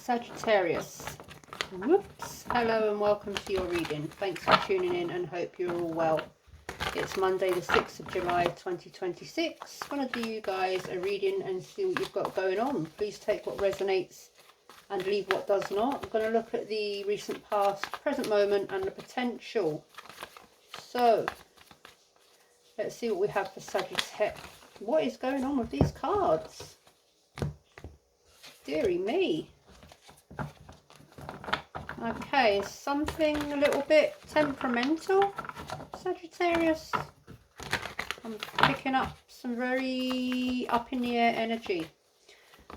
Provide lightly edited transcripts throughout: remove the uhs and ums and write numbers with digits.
Sagittarius. Whoops. Hello and welcome to your reading. Thanks for tuning in and hope you're all well. It's Monday the 6th of July 2026. I'm going to do you guys a reading and see what you've got going on. Please take what resonates and leave what does not. I'm going to look at the recent past, present moment and the potential. So, let's see what we have for Sagittarius. What is going on with these cards? Dearie me. Okay, something a little bit temperamental, Sagittarius. I'm picking up some very up in the air energy.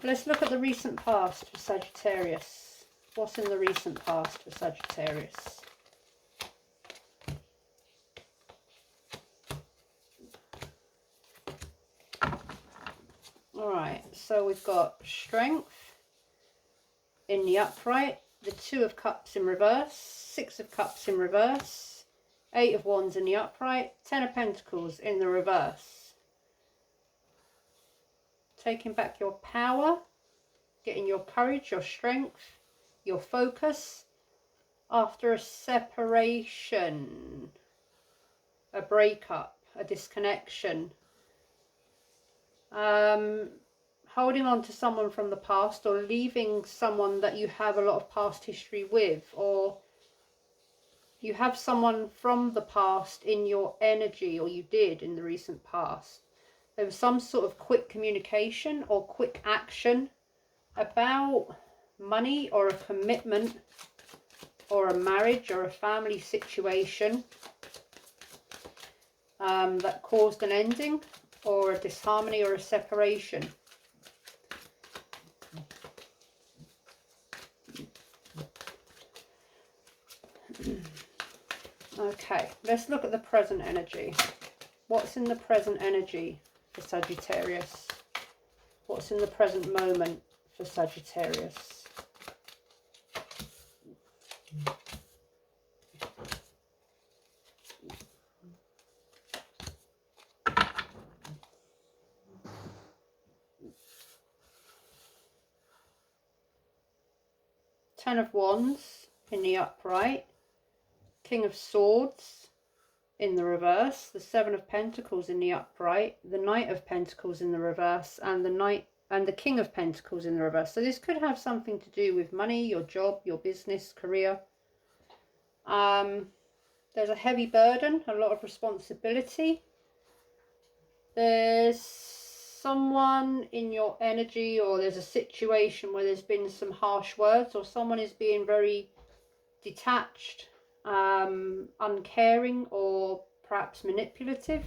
Let's look at the recent past for Sagittarius. What's in the recent past for Sagittarius? Alright, so we've got strength in the upright, the 2 of Cups in reverse, 6 of Cups in reverse, 8 of Wands in the upright, 10 of Pentacles in the reverse. Taking back your power, getting your courage, your strength, your focus after a separation, a breakup, a disconnection. Holding on to someone from the past or leaving someone that you have a lot of past history with, or you have someone from the past in your energy, or you did in the recent past. There was some sort of quick communication or quick action about money or a commitment or a marriage or a family situation that caused an ending or a disharmony or a separation. Okay, let's look at the present energy. What's in the present energy for Sagittarius? What's in the present moment for Sagittarius? Ten of Wands in the upright, King of Swords in the reverse, the 7 of Pentacles in the upright, the Knight of Pentacles in the reverse, and the King of Pentacles in the reverse. So this could have something to do with money, your job, your business, career. There's a heavy burden, a lot of responsibility. There's someone in your energy, or there's a situation where there's been some harsh words, or someone is being very detached, uncaring, or perhaps manipulative,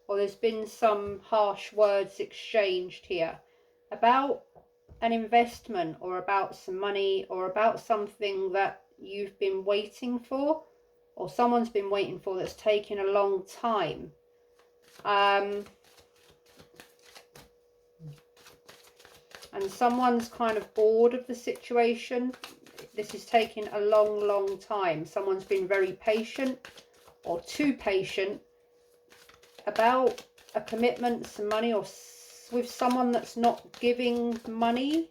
or there's been some harsh words exchanged here about an investment or about some money or about something that you've been waiting for or someone's been waiting for that's taken a long time. And someone's kind of bored of the situation. This is taking a long time. Someone's been very patient or too patient about a commitment, some money, or with someone that's not giving money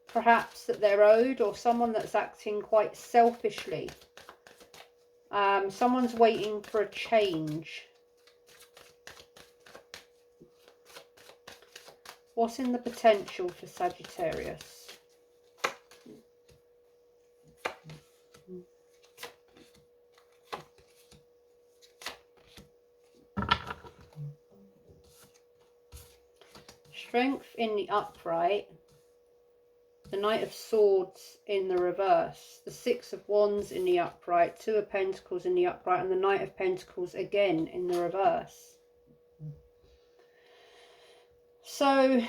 perhaps that they're owed, or someone that's acting quite selfishly. Someone's waiting for a change. What's in the potential for Sagittarius? Strength in the upright, the Knight of Swords in the reverse, the 6 of Wands in the upright, 2 of Pentacles in the upright, and the Knight of Pentacles again in the reverse. So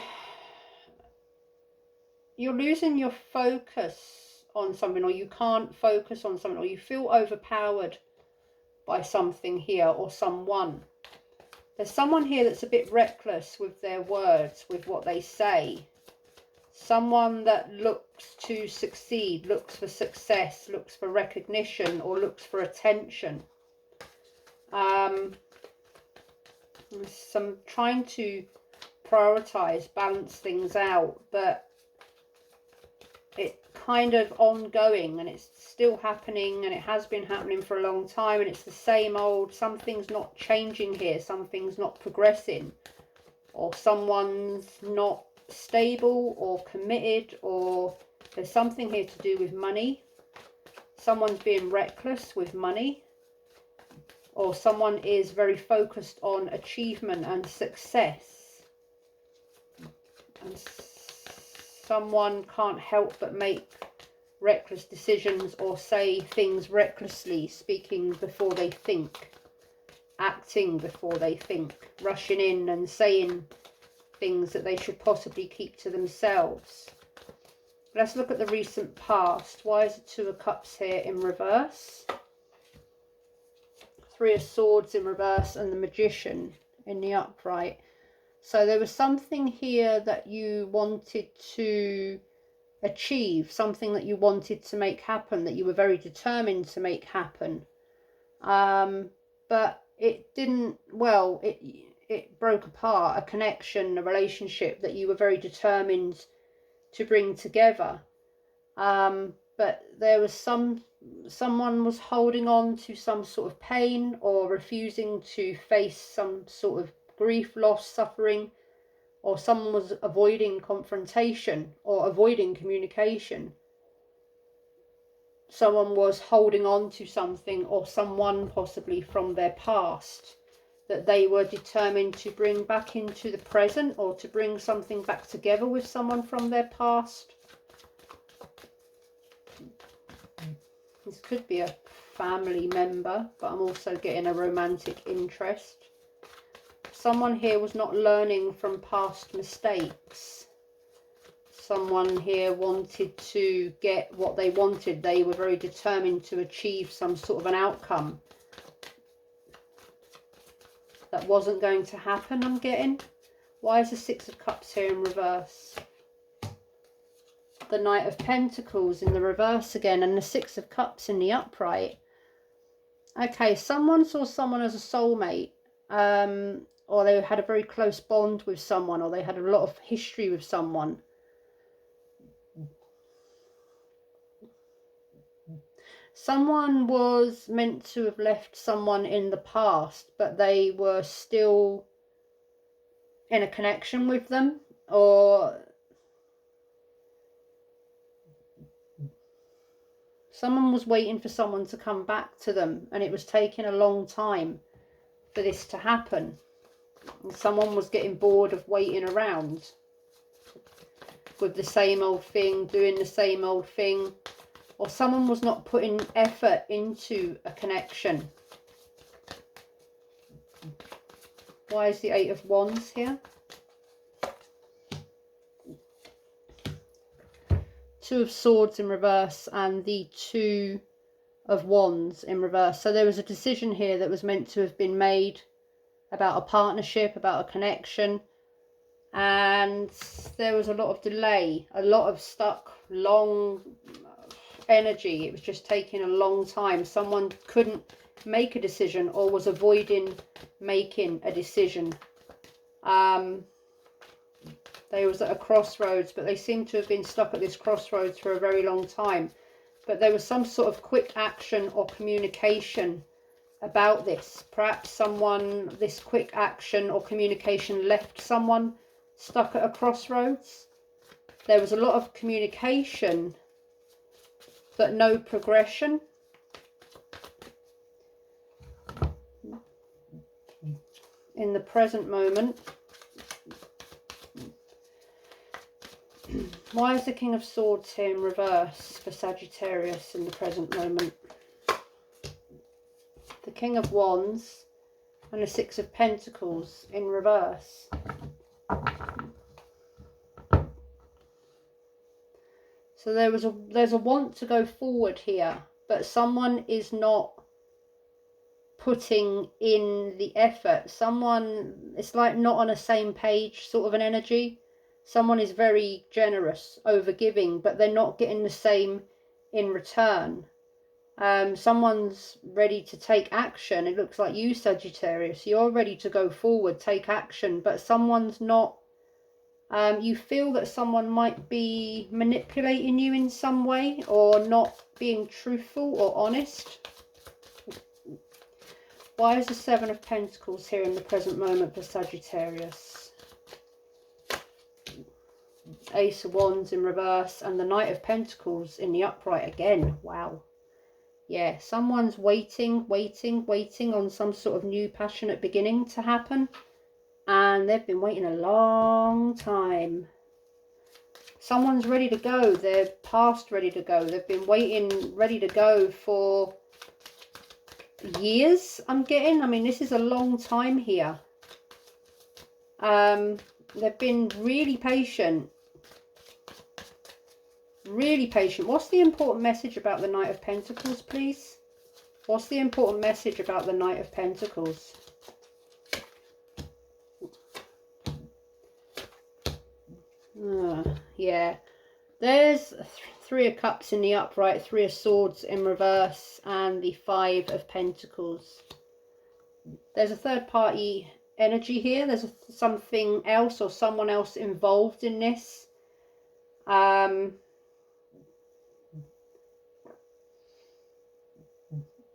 you're losing your focus on something, or you can't focus on something, or you feel overpowered by something here or someone. There's someone here that's a bit reckless with their words, with what they say. Someone that looks to succeed, looks for success, looks for recognition, or looks for attention. Some trying to prioritize, balance things out, but it kind of ongoing, and it's still happening, and it has been happening for a long time, and it's the same old, something's not changing here, something's not progressing, or someone's not stable or committed, or there's something here to do with money. Someone's being reckless with money, or someone is very focused on achievement and success, and someone can't help but make reckless decisions or say things recklessly, speaking before they think, acting before they think, rushing in and saying things that they should possibly keep to themselves. Let's look at the recent past. Why is the Two of Cups here in reverse? Three of Swords in reverse and the Magician in the upright. So there was something here that you wanted to achieve, something that you wanted to make happen, that you were very determined to make happen. But it didn't, well, it broke apart, a connection, a relationship that you were very determined to bring together. But there was someone was holding on to some sort of pain, or refusing to face some sort of grief, loss, suffering, or someone was avoiding confrontation or avoiding communication. Someone was holding on to something, or someone possibly from their past, that they were determined to bring back into the present, or to bring something back together with someone from their past. This could be a family member, but I'm also getting a romantic interest. Someone here was not learning from past mistakes. Someone here wanted to get what they wanted. They were very determined to achieve some sort of an outcome. That wasn't going to happen, I'm getting. Why is the Six of Cups here in reverse? The Knight of Pentacles in the reverse again, and the Six of Cups in the upright. Okay, someone saw someone as a soulmate, or they had a very close bond with someone, or they had a lot of history with someone. Someone was meant to have left someone in the past, but they were still in a connection with them, or someone was waiting for someone to come back to them, and it was taking a long time for this to happen. And someone was getting bored of waiting around with the same old thing, doing the same old thing. Or someone was not putting effort into a connection. Why is the Eight of Wands here? Two of Swords in reverse and the Two of Wands in reverse. So there was a decision here that was meant to have been made about a partnership, about a connection. And there was a lot of delay, a lot of stuck, long energy. It was just taking a long time. Someone couldn't make a decision, or was avoiding making a decision. They was at a crossroads, but they seem to have been stuck at this crossroads for a very long time. But there was some sort of quick action or communication about this. Perhaps someone, this quick action or communication left someone stuck at a crossroads. There was a lot of communication, but no progression. In the present moment. Why is the King of Swords here in reverse for Sagittarius in the present moment? The King of Wands and the Six of Pentacles in reverse. So there's a want to go forward here, but someone is not putting in the effort. Someone, it's like not on the same page sort of an energy. Someone is very generous, overgiving, but they're not getting the same in return. Someone's ready to take action. It looks like you, Sagittarius. You're ready to go forward, take action, but someone's not You feel that someone might be manipulating you in some way, or not being truthful or honest. Why is the Seven of Pentacles here in the present moment for Sagittarius? Ace of Wands in reverse and the Knight of Pentacles in the upright again. Wow. Yeah, someone's waiting on some sort of new passionate beginning to happen. And they've been waiting a long time. Someone's ready to go. They're past ready to go. They've been waiting, ready to go for years, I'm getting. I mean, this is a long time here. They've been really patient. Really patient. What's the important message about the Knight of Pentacles, please? What's the important message about the Knight of Pentacles? Yeah. There's Three of Cups in the upright, Three of Swords in reverse, and the Five of Pentacles. There's a third party energy here. There's something else or someone else involved in this.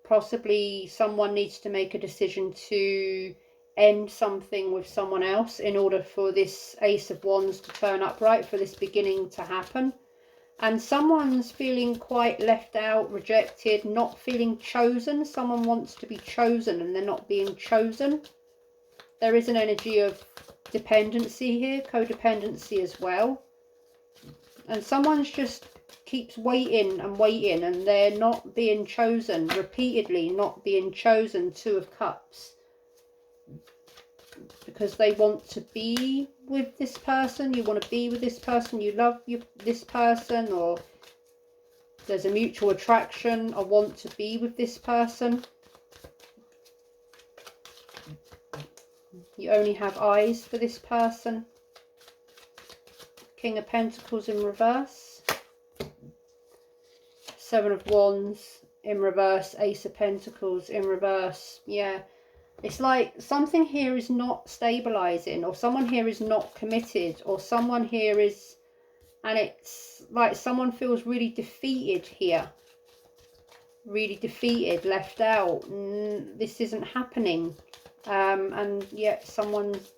Possibly someone needs to make a decision to end something with someone else in order for this Ace of Wands to turn upright, for this beginning to happen. And someone's feeling quite left out, rejected, not feeling chosen. Someone wants to be chosen and they're not being chosen. There is an energy of dependency here, codependency as well. And someone's just keeps waiting and waiting and they're not being chosen, repeatedly not being chosen. Two of Cups. Because they want to be with this person, you want to be with this person, you love this person, or there's a mutual attraction, I want to be with this person. You only have eyes for this person. King of Pentacles in reverse. Seven of Wands in reverse, Ace of Pentacles in reverse. Yeah. It's like something here is not stabilizing, or someone here is not committed, or someone here is, and it's like someone feels really defeated here. Really defeated, left out. This isn't happening. And yet someone's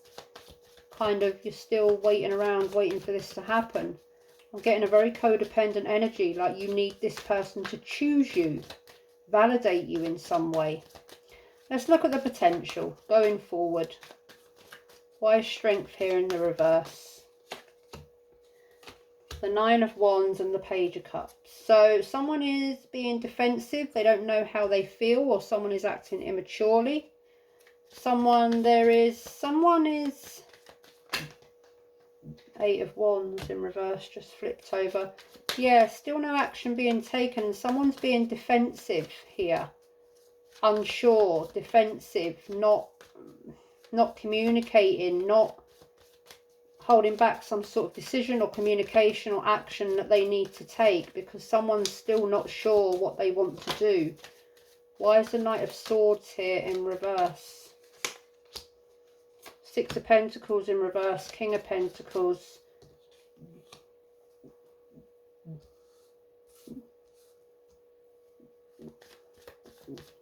kind of, you're still waiting around, waiting for this to happen. I'm getting a very codependent energy, like you need this person to choose you, validate you in some way. Let's look at the potential going forward. Why is strength here in the reverse? The Nine of Wands and the Page of Cups. So someone is being defensive. They don't know how they feel, or someone is acting immaturely. Someone is Eight of Wands in reverse, just flipped over. Yeah, still no action being taken. Someone's being defensive here. Unsure, defensive, not communicating, not holding back some sort of decision or communication or action that they need to take, because someone's still not sure what they want to do. Why is the Knight of Swords here in reverse? Six of Pentacles in reverse, King of Pentacles.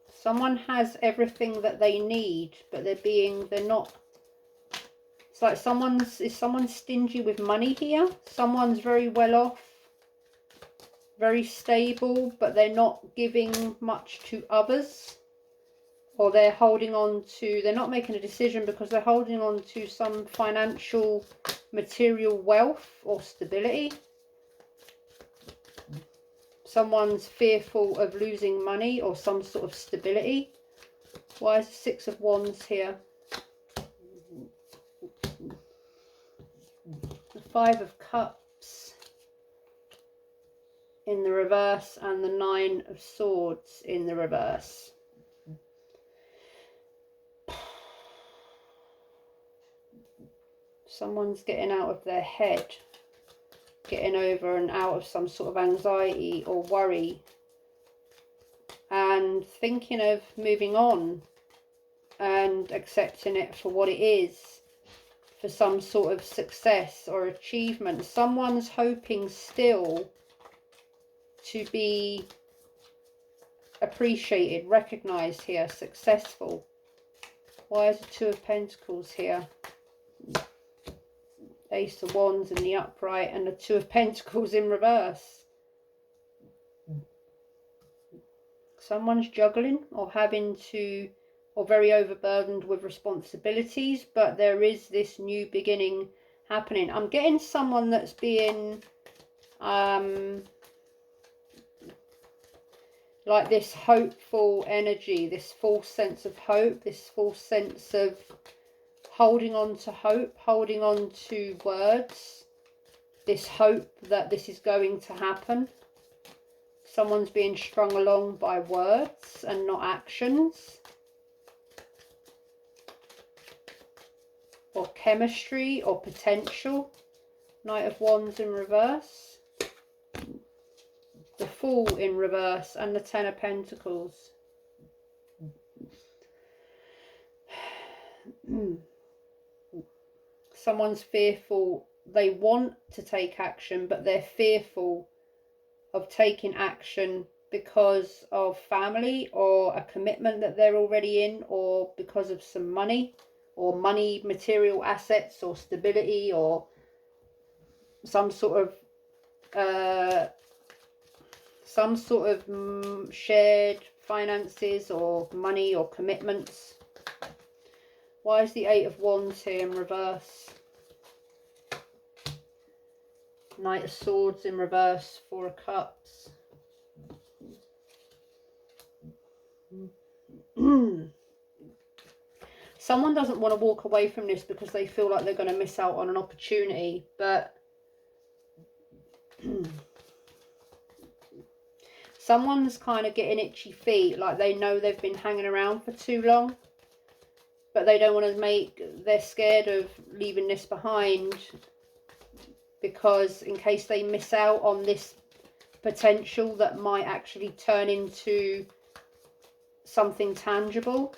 Someone has everything that they need, but they're not. It's like is someone stingy with money here? Someone's very well off, very stable, but they're not giving much to others. Or they're holding on to, they're not making a decision because they're holding on to some financial, material wealth or stability. Someone's fearful of losing money or some sort of stability. Why is the Six of Wands here? The Five of Cups in the reverse and the Nine of Swords in the reverse. Someone's getting out of their head, getting over and out of some sort of anxiety or worry, and thinking of moving on and accepting it for what it is. for some sort of success or achievement. Someone's hoping still to be appreciated, recognized here, successful. Why is the Two of Pentacles here? Ace of Wands in the upright and the Two of Pentacles in reverse. Someone's juggling or having to, or very overburdened with responsibilities, but there is this new beginning happening. I'm getting someone that's being like this hopeful energy, this false sense of hope, this false sense of holding on to hope, holding on to words, this hope that this is going to happen. Someone's being strung along by words and not actions. Or chemistry or potential. Knight of Wands in reverse. The Fool in reverse and the Ten of Pentacles. Someone's fearful. They want to take action, but they're fearful of taking action because of family or a commitment that they're already in, or because of some money or money, material assets or stability, or some sort of shared finances or money or commitments. Why is the Eight of Wands here in reverse? Knight of Swords in reverse, Four of Cups. Someone doesn't want to walk away from this because they feel like they're going to miss out on an opportunity, but someone's kind of getting itchy feet, like they know they've been hanging around for too long, but they don't want to they're scared of leaving this behind, because in case they miss out on this potential that might actually turn into something tangible.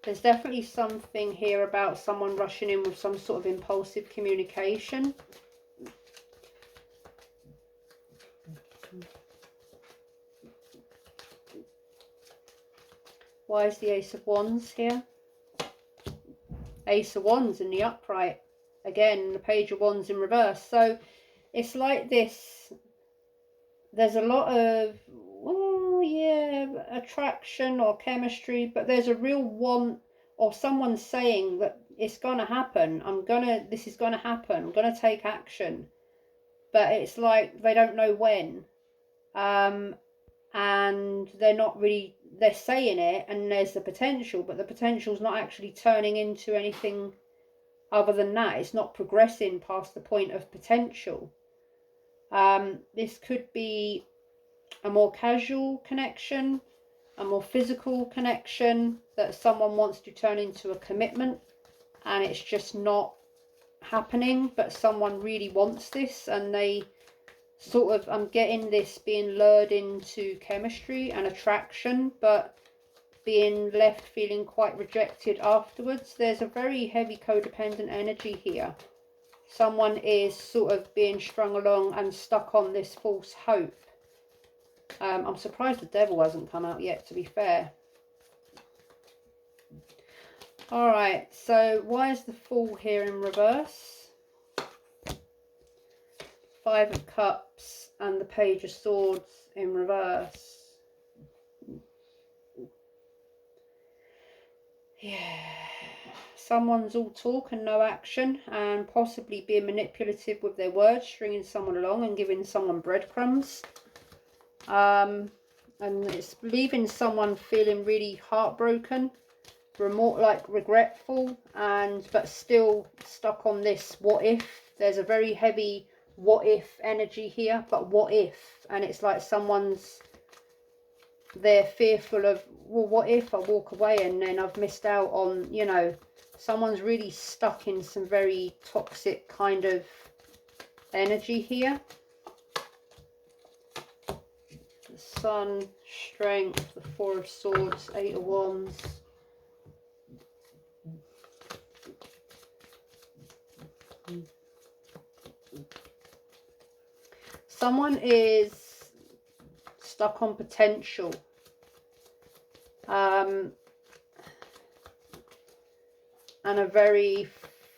There's definitely something here about someone rushing in with some sort of impulsive communication. Why is the Ace of Wands here? Ace of Wands in the upright. Again, the Page of Wands in reverse. So it's like this. There's a lot of, oh yeah, attraction or chemistry, but there's a real want, or someone saying that it's gonna happen. This is gonna happen. I'm gonna take action. But it's like they don't know when. And they're not really, they're saying it and there's the potential, but the potential's not actually turning into anything other than that. It's not progressing past the point of potential. This could be a more casual connection, a more physical connection that someone wants to turn into a commitment, and it's just not happening, but someone really wants this, and they sort of, I'm getting this being lured into chemistry and attraction, but being left feeling quite rejected afterwards. There's a very heavy codependent energy here. Someone is sort of being strung along and stuck on this false hope. I'm surprised the Devil hasn't come out yet, to be fair. Alright, so why is the Fool here in reverse? Five of Cups and the Page of Swords in reverse. Yeah. Someone's all talk and no action, and possibly being manipulative with their words, stringing someone along and giving someone breadcrumbs. And it's leaving someone feeling really heartbroken, regretful, but still stuck on this what if. There's a very heavy what if energy here, but what if? And it's like they're fearful of, well, what if I walk away and then I've missed out on, you know, someone's really stuck in some very toxic kind of energy here. The Sun, Strength, the Four of Swords, Eight of Wands, Someone is stuck on potential. And a very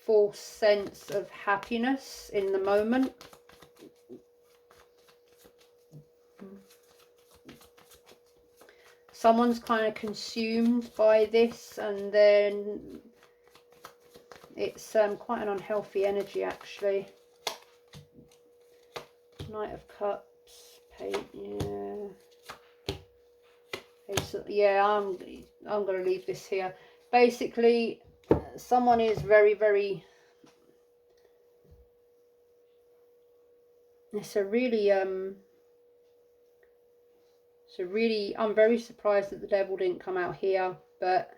false sense of happiness in the moment. Someone's kind of consumed by this, and then it's quite an unhealthy energy, actually. Knight of Cups, yeah, I'm going to leave this here. Basically, someone is very, very, it's a really, I'm very surprised that the devil didn't come out here, but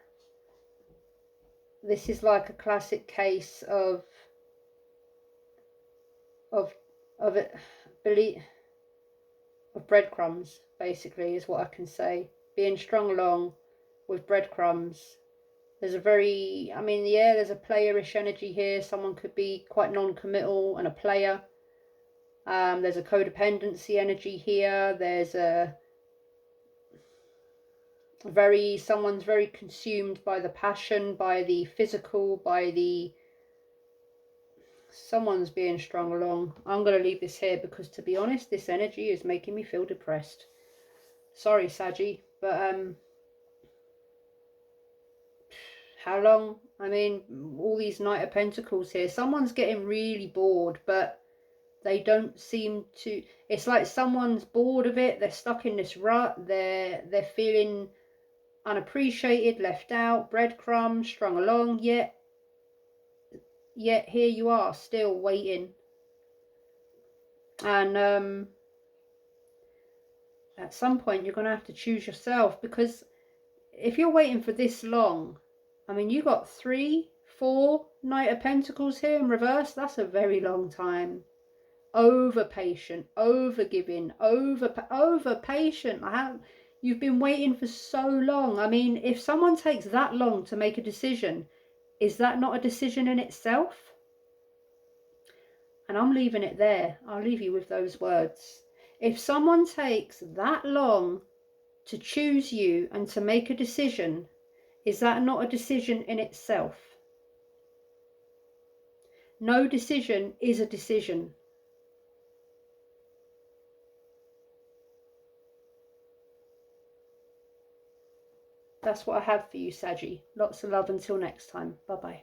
this is like a classic case of breadcrumbs, basically, is what I can say. Being strung along with breadcrumbs. There's a very, I mean, yeah, there's a playerish energy here. Someone could be quite non-committal and a player. There's a codependency energy here. There's someone's very consumed by the passion, by the physical, someone's being strung along. I'm going to leave this here because, to be honest, this energy is making me feel depressed. Sorry, Saggy, but how long? I mean, all these Knight of Pentacles here. Someone's getting really bored, but they don't seem to. It's like someone's bored of it. They're stuck in this rut. They're feeling unappreciated, left out, breadcrumbs, strung along. Yet here you are, still waiting. And at some point you're going to have to choose yourself, because if you're waiting for this long, I mean, you got 3, 4 Knight of Pentacles here in reverse. That's a very long time. Over patient, over giving, over patient. You've been waiting for so long. I mean, if someone takes that long to make a decision, is that not a decision in itself? And I'm leaving it there. I'll leave you with those words. If someone takes that long to choose you and to make a decision, is that not a decision in itself? No decision is a decision. That's what I have for you, Saggy. Lots of love until next time. Bye-bye.